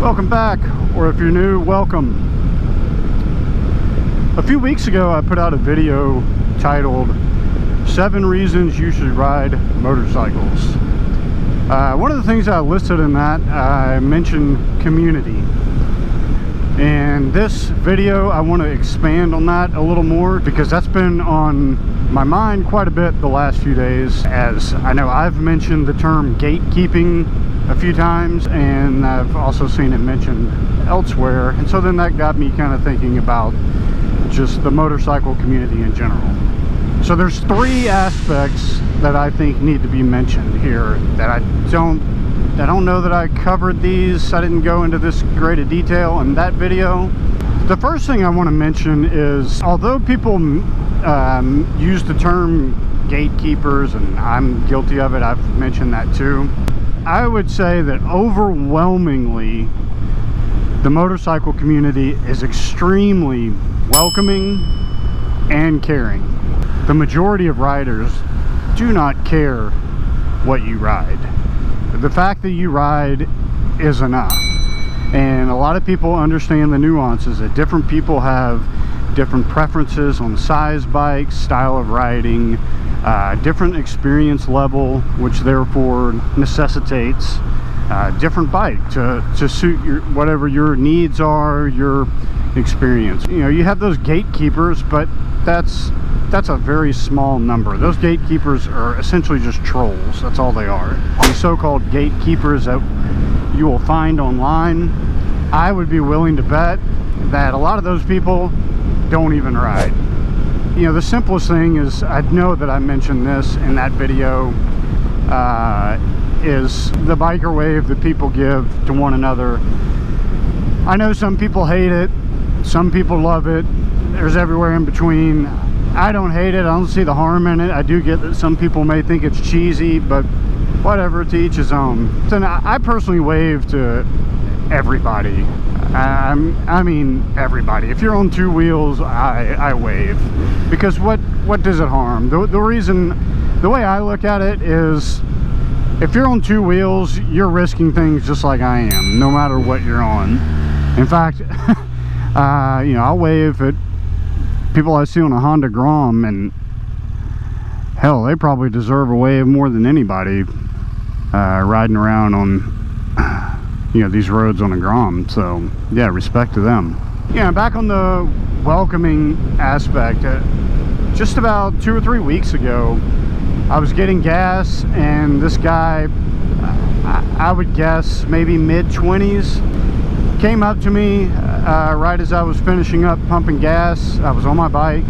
Welcome back, or if you're new, welcome. A few weeks ago I put out a video titled 7 Reasons You Should Ride Motorcycles. One of the things I listed in that, I mentioned community. In this video I want to expand on that a little more because that's been on my mind quite a bit the last few days, as I know I've mentioned the term gatekeeping a few times, and I've also seen it mentioned elsewhere, and so then that got me kind of thinking about just the motorcycle community in general. So there's 3 aspects that I think need to be mentioned here that I don't know that I covered these. I didn't go into this great a detail in that video. The first thing I want to mention is, although people use the term gatekeepers, and I'm guilty of it, I've mentioned that too, I would say that overwhelmingly the motorcycle community is extremely welcoming and caring. The majority of riders do not care what you ride. The fact that you ride is enough. And a lot of people understand the nuances that different people have different preferences on size bikes, style of riding, different experience level, which therefore necessitates different bike to suit your whatever your needs are, your experience. You know, you have those gatekeepers, but that's a very small number. Those gatekeepers are essentially just trolls. That's all they are. The so-called gatekeepers that you will find online, I would be willing to bet that a lot of those people don't even ride. You know, the simplest thing is, I know that I mentioned this in that video, is the biker wave that people give to one another. I know some people hate it, some people love it, there's everywhere in between. I don't hate it, I don't see the harm in it. I do get that some people may think it's cheesy, but whatever, to each his own. Then I personally wave to everybody. I mean everybody. If you're on 2 wheels, I wave, because what does it harm? The way I look at it is, if you're on 2 wheels, you're risking things just like I am, no matter what you're on. In fact, you know, I'll wave at people I see on a Honda Grom, and hell, they probably deserve a wave more than anybody riding around on, you know, these roads on a Grom. So yeah, respect to them. Yeah, back on the welcoming aspect, just about 2 or 3 weeks ago I was getting gas, and this guy, I would guess maybe mid-20s, came up to me right as I was finishing up pumping gas. I was on my bike,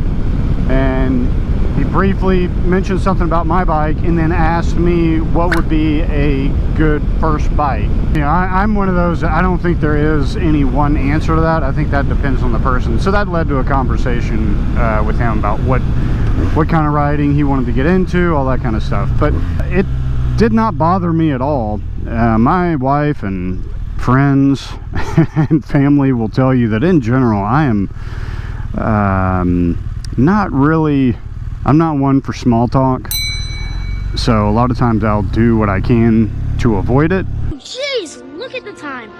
and he briefly mentioned something about my bike, and then asked me what would be a good first bike. You know, I'm one of those, I don't think there is any one answer to that. I think that depends on the person. So that led to a conversation with him about what kind of riding he wanted to get into, all that kind of stuff. But it did not bother me at all. My wife and friends and family will tell you that in general I am I'm not one for small talk, so a lot of times I'll do what I can to avoid it. Jeez, look at the time.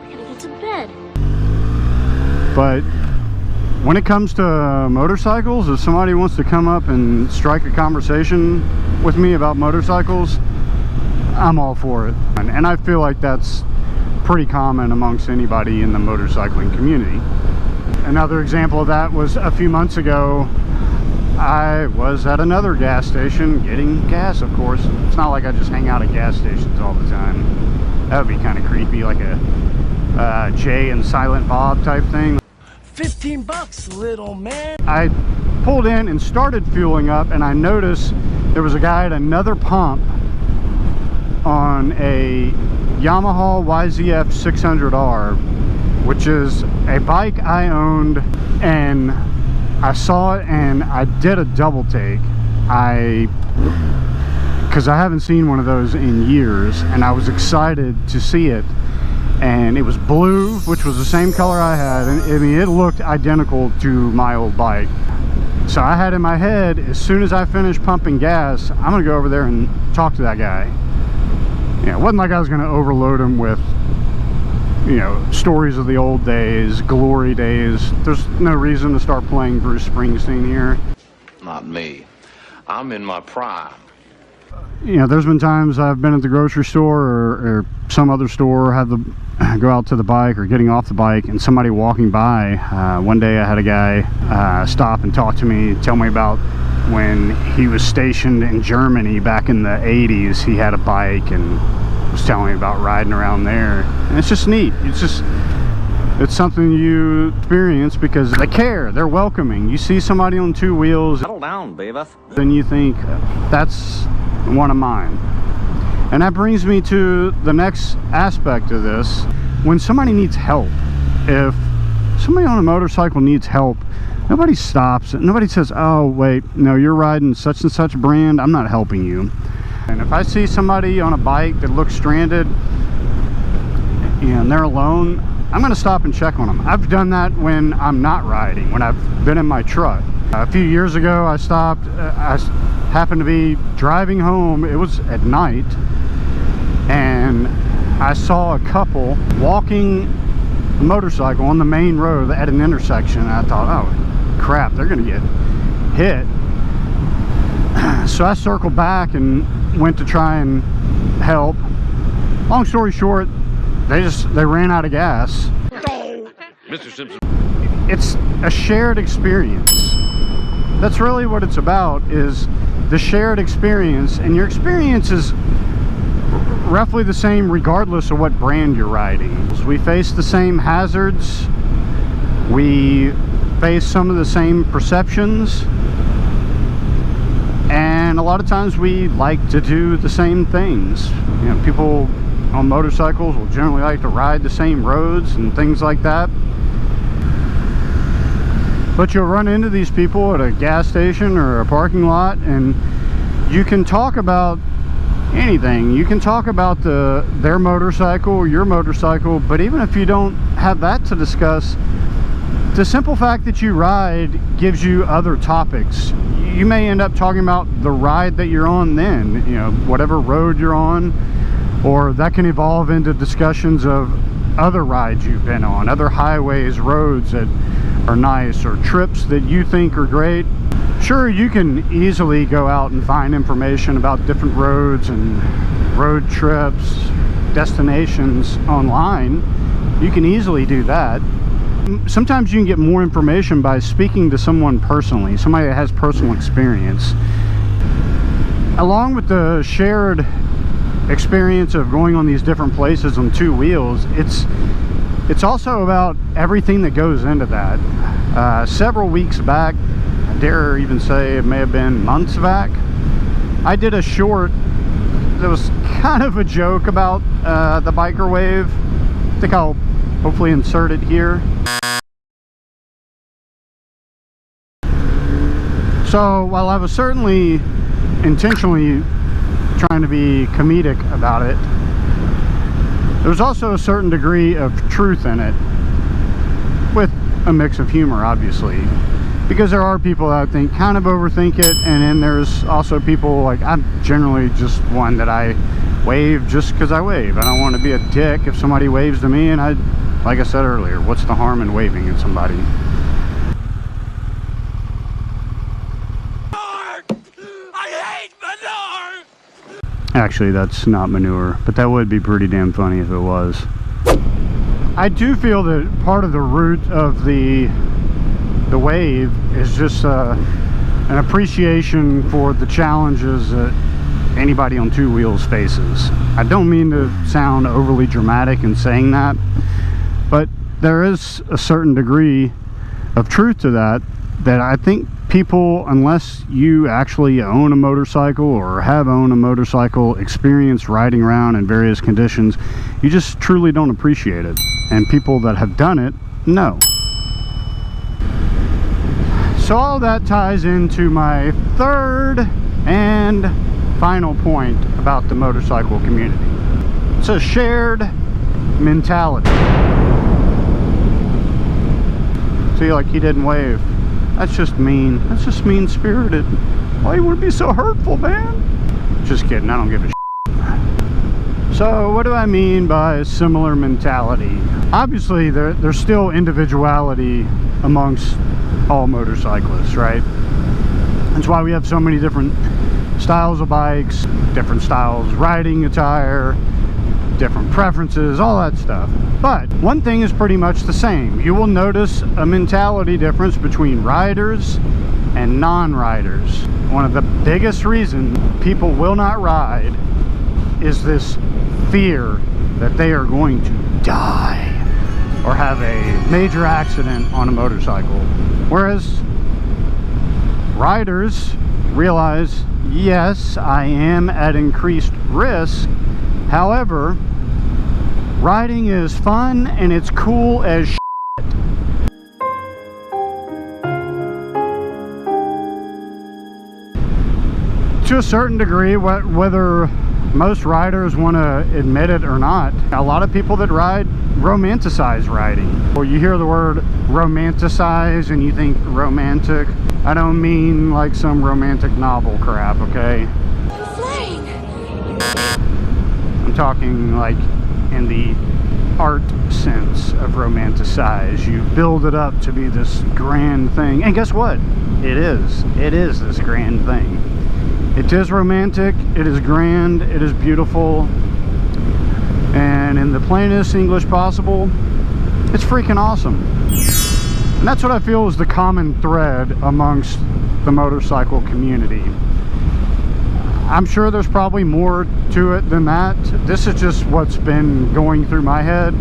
I gotta get to bed. But when it comes to motorcycles, if somebody wants to come up and strike a conversation with me about motorcycles, I'm all for it. And I feel like that's pretty common amongst anybody in the motorcycling community. Another example of that was a few months ago. I was at another gas station getting gas, of course. It's not like I just hang out at gas stations all the time. That would be kind of creepy, like a Jay and Silent Bob type thing. 15 bucks, little man. I pulled in and started fueling up, and I noticed there was a guy at another pump on a Yamaha YZF 600R, which is a bike I owned, and I saw it and I did a double take. Because I haven't seen one of those in years, and I was excited to see it. And it was blue, which was the same color I had, and I mean, it looked identical to my old bike. So I had in my head, as soon as I finished pumping gas, I'm gonna go over there and talk to that guy. Yeah, it wasn't like I was gonna overload him with you know, stories of the old days, glory days. There's no reason to start playing Bruce Springsteen here. Not me. I'm in my prime. You know, there's been times I've been at the grocery store or some other store, have to go out to the bike or getting off the bike, and somebody walking by. One day I had a guy stop and talk to me, tell me about when he was stationed in Germany back in the 80s. He had a bike and was telling me about riding around there. And it's just neat. It's something you experience because they care, they're welcoming. You see somebody on two wheels, Settle down, Beavis. then you think, that's one of mine. And that brings me to the next aspect of this. When somebody needs help, if somebody on a motorcycle needs help, nobody stops. Nobody says, oh wait, no, you're riding such and such brand, I'm not helping you. And if I see somebody on a bike that looks stranded, you know, and they're alone, I'm going to stop and check on them. I've done that when I'm not riding, when I've been in my truck. A few years ago I stopped. I happened to be driving home. It was at night, and I saw a couple walking a motorcycle on the main road at an intersection, and I thought, oh crap, they're gonna get hit. So I circled back and went to try and help. Long story short, they ran out of gas. Mr. Simpson. It's a shared experience. That's really what it's about, is the shared experience, and your experience is roughly the same regardless of what brand you're riding. We face the same hazards, we face some of the same perceptions, and a lot of times we like to do the same things. You know, people on motorcycles will generally like to ride the same roads and things like that. But you'll run into these people at a gas station or a parking lot, and you can talk about anything. You can talk about their motorcycle or your motorcycle, but even if you don't have that to discuss, the simple fact that you ride gives you other topics. You may end up talking about the ride that you're on then, you know, whatever road you're on, or that can evolve into discussions of other rides you've been on, other highways, roads that are nice, or trips that you think are great. Sure, you can easily go out and find information about different roads and road trips, destinations online. You can easily do that. Sometimes you can get more information by speaking to someone personally, somebody that has personal experience. Along with the shared experience of going on these different places on two wheels, it's also about everything that goes into that. Several weeks back, I dare even say it may have been months back, I did a short that was kind of a joke about the biker wave. I think I'll hopefully insert it here. So while I was certainly intentionally trying to be comedic about it, there's also a certain degree of truth in it, with a mix of humor, obviously, because there are people that I think kind of overthink it, and then there's also people, like, I'm generally just one that I wave just because I wave. I don't want to be a dick if somebody waves to me, and like I said earlier, what's the harm in waving at somebody? Actually, that's not Manure, but that would be pretty damn funny if it was. I do feel that part of the root of the wave is just an appreciation for the challenges that anybody on two wheels faces. I don't mean to sound overly dramatic in saying that, but there is a certain degree of truth to that I think people, unless you actually own a motorcycle or have owned a motorcycle, experience riding around in various conditions, you just truly don't appreciate it. And people that have done it know. So all that ties into my third and final point about the motorcycle community. It's a shared mentality. See, like, he didn't wave. That's just mean. That's just mean-spirited. Why you want to be so hurtful, man? Just kidding. I don't give a shit. So what do I mean by similar mentality? Obviously there's still individuality amongst all motorcyclists, right? That's why we have so many different styles of bikes, different styles of riding attire, different preferences, all that stuff. But one thing is pretty much the same. You will notice a mentality difference between riders and non-riders. One of the biggest reasons people will not ride is this fear that they are going to die or have a major accident on a motorcycle. Whereas riders realize, yes, I am at increased risk. However, riding is fun and it's cool as shit. To a certain degree, whether most riders want to admit it or not, a lot of people that ride romanticize riding. Well, you hear the word romanticize and you think romantic. I don't mean like some romantic novel crap, okay? Flying. I'm talking like in the art sense of romanticize. You build it up to be this grand thing. And guess what? It is. It is this grand thing. It is romantic, it is grand, it is beautiful, and in the plainest English possible, it's freaking awesome. And that's what I feel is the common thread amongst the motorcycle community. I'm sure there's probably more to it than that. This is just what's been going through my head.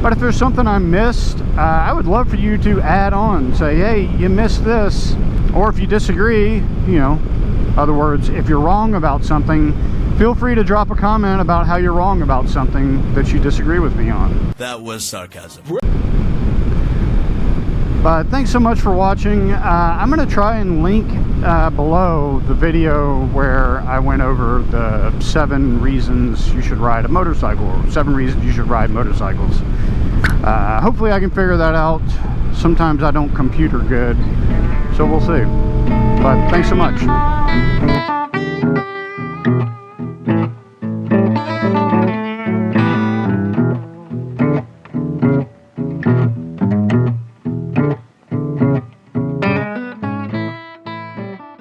But if there's something I missed, I would love for you to add on. Say, hey, you missed this. Or if you disagree, you know, in other words, if you're wrong about something, feel free to drop a comment about how you're wrong about something that you disagree with me on. That was sarcasm. But thanks so much for watching. I'm going to try and link below the video where I went over the 7 reasons you should ride a motorcycle, or 7 reasons you should ride motorcycles. Hopefully I can figure that out. Sometimes I don't computer good, so we'll see. But thanks so much.